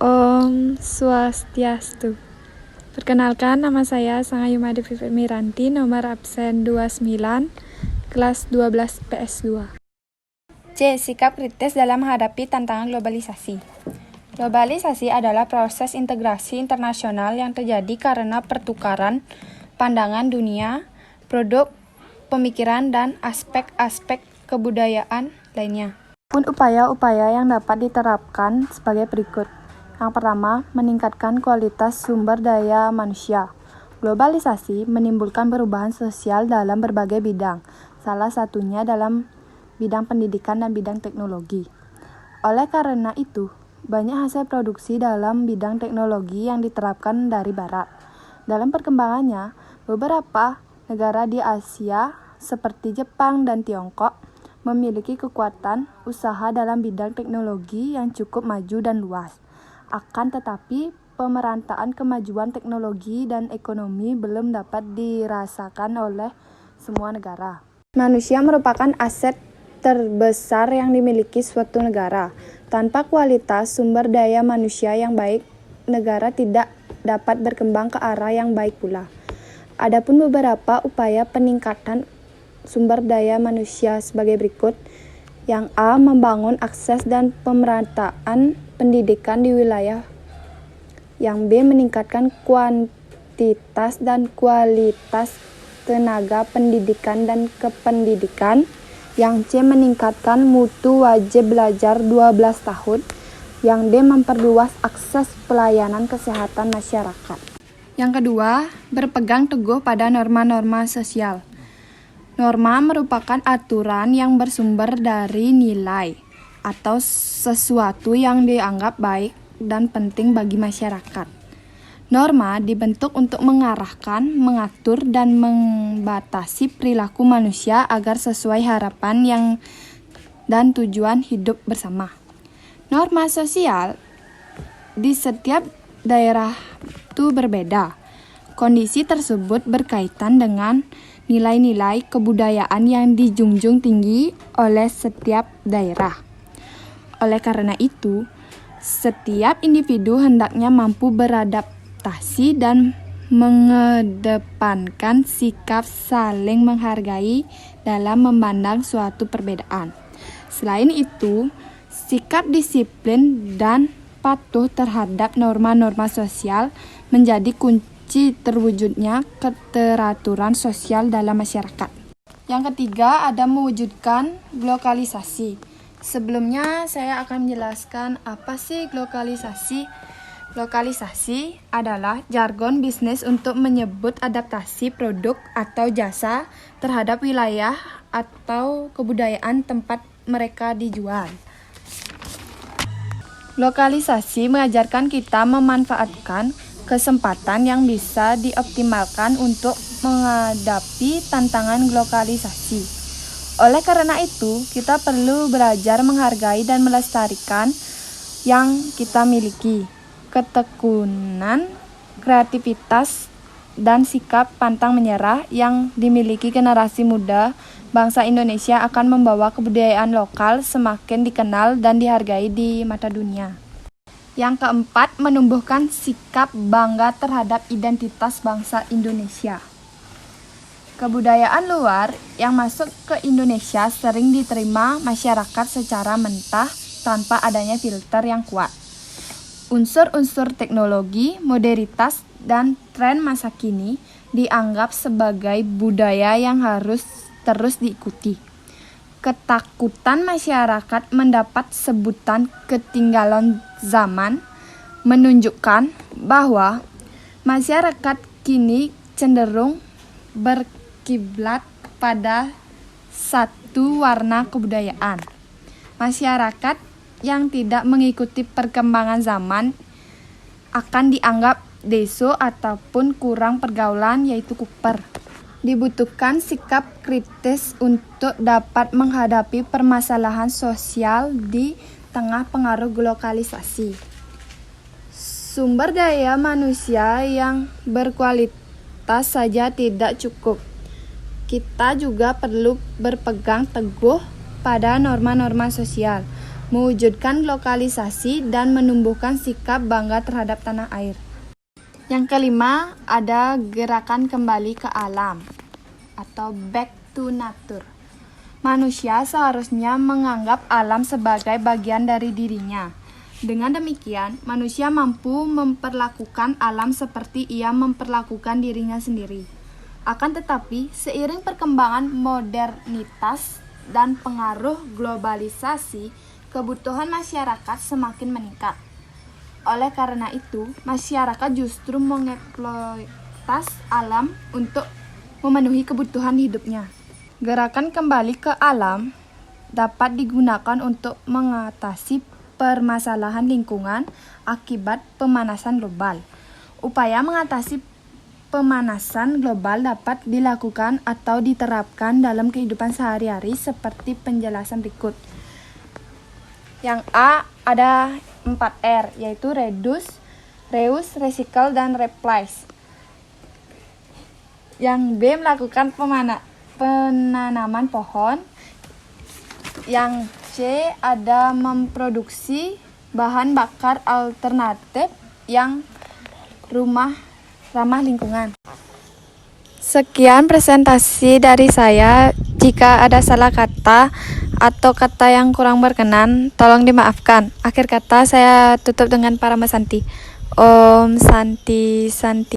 Om Swastiastu. Perkenalkan, nama saya Sangayumade Vivi Miranti, nomor absen 29, kelas 12 PS2. C. Sikap kritis dalam menghadapi tantangan globalisasi. Globalisasi adalah proses integrasi internasional yang terjadi karena pertukaran pandangan dunia, produk, pemikiran, dan aspek-aspek kebudayaan lainnya. Pun upaya-upaya yang dapat diterapkan sebagai berikut. Yang pertama, meningkatkan kualitas sumber daya manusia. Globalisasi menimbulkan perubahan sosial dalam berbagai bidang, salah satunya dalam bidang pendidikan dan bidang teknologi. Oleh karena itu, banyak hasil produksi dalam bidang teknologi yang diterapkan dari Barat. Dalam perkembangannya, beberapa negara di Asia seperti Jepang dan Tiongkok memiliki kekuatan usaha dalam bidang teknologi yang cukup maju dan luas. Akan tetapi, pemerataan kemajuan teknologi dan ekonomi belum dapat dirasakan oleh semua negara. Manusia merupakan aset terbesar yang dimiliki suatu negara. Tanpa kualitas sumber daya manusia yang baik, negara tidak dapat berkembang ke arah yang baik pula. Adapun beberapa upaya peningkatan sumber daya manusia sebagai berikut. Yang A. Membangun akses dan pemerataan pendidikan di wilayah. Yang B. Meningkatkan kuantitas dan kualitas tenaga pendidikan dan kependidikan. Yang C. Meningkatkan mutu wajib belajar 12 tahun. Yang D. Memperluas akses pelayanan kesehatan masyarakat. Yang kedua, berpegang teguh pada norma-norma sosial. Norma merupakan aturan yang bersumber dari nilai atau sesuatu yang dianggap baik dan penting bagi masyarakat. Norma dibentuk untuk mengarahkan, mengatur, dan membatasi perilaku manusia agar sesuai harapan dan tujuan hidup bersama. Norma sosial di setiap daerah itu berbeda. Kondisi tersebut berkaitan dengan nilai-nilai kebudayaan yang dijunjung tinggi oleh setiap daerah. Oleh karena itu, setiap individu hendaknya mampu beradaptasi dan mengedepankan sikap saling menghargai dalam memandang suatu perbedaan. Selain itu, sikap disiplin dan patuh terhadap norma-norma sosial menjadi kunci terwujudnya keteraturan sosial dalam masyarakat. Yang ketiga, ada mewujudkan globalisasi. Sebelumnya saya akan menjelaskan apa sih globalisasi. Globalisasi adalah jargon bisnis untuk menyebut adaptasi produk atau jasa terhadap wilayah atau kebudayaan tempat mereka dijual. Globalisasi mengajarkan kita memanfaatkan kesempatan yang bisa dioptimalkan untuk menghadapi tantangan globalisasi. Oleh karena itu, kita perlu belajar menghargai dan melestarikan yang kita miliki. Ketekunan, kreativitas, dan sikap pantang menyerah yang dimiliki generasi muda bangsa Indonesia akan membawa kebudayaan lokal semakin dikenal dan dihargai di mata dunia. Yang keempat, menumbuhkan sikap bangga terhadap identitas bangsa Indonesia. Kebudayaan luar yang masuk ke Indonesia sering diterima masyarakat secara mentah tanpa adanya filter yang kuat. Unsur-unsur teknologi, modernitas, dan tren masa kini dianggap sebagai budaya yang harus terus diikuti. Ketakutan masyarakat mendapat sebutan ketinggalan zaman menunjukkan bahwa masyarakat kini cenderung berkiblat pada satu warna kebudayaan. Masyarakat yang tidak mengikuti perkembangan zaman akan dianggap deso ataupun kurang pergaulan, yaitu kuper. Dibutuhkan sikap kritis untuk dapat menghadapi permasalahan sosial di tengah pengaruh globalisasi. Sumber daya manusia yang berkualitas saja tidak cukup. Kita juga perlu berpegang teguh pada norma-norma sosial. mewujudkan lokalisasi, dan menumbuhkan sikap bangga terhadap tanah air. Yang kelima, ada gerakan kembali ke alam atau back to nature. Manusia seharusnya menganggap alam sebagai bagian dari dirinya. Dengan demikian, manusia mampu memperlakukan alam seperti ia memperlakukan dirinya sendiri. Akan tetapi, seiring perkembangan modernitas dan pengaruh globalisasi, kebutuhan masyarakat semakin meningkat. Oleh karena itu, masyarakat justru mengeksploitasi alam untuk memenuhi kebutuhan hidupnya. Gerakan kembali ke alam dapat digunakan untuk mengatasi permasalahan lingkungan akibat pemanasan global. Upaya mengatasi pemanasan global dapat dilakukan atau diterapkan dalam kehidupan sehari-hari seperti penjelasan berikut. Yang A, ada 4R, yaitu reduce, reuse, recycle, dan replace. Yang B, melakukan penanaman pohon. Yang C, ada memproduksi bahan bakar alternatif yang ramah lingkungan. Sekian presentasi dari saya. Jika ada salah kata atau kata yang kurang berkenan, tolong dimaafkan. Akhir kata saya tutup dengan Parama Santi. Om Santi Santi.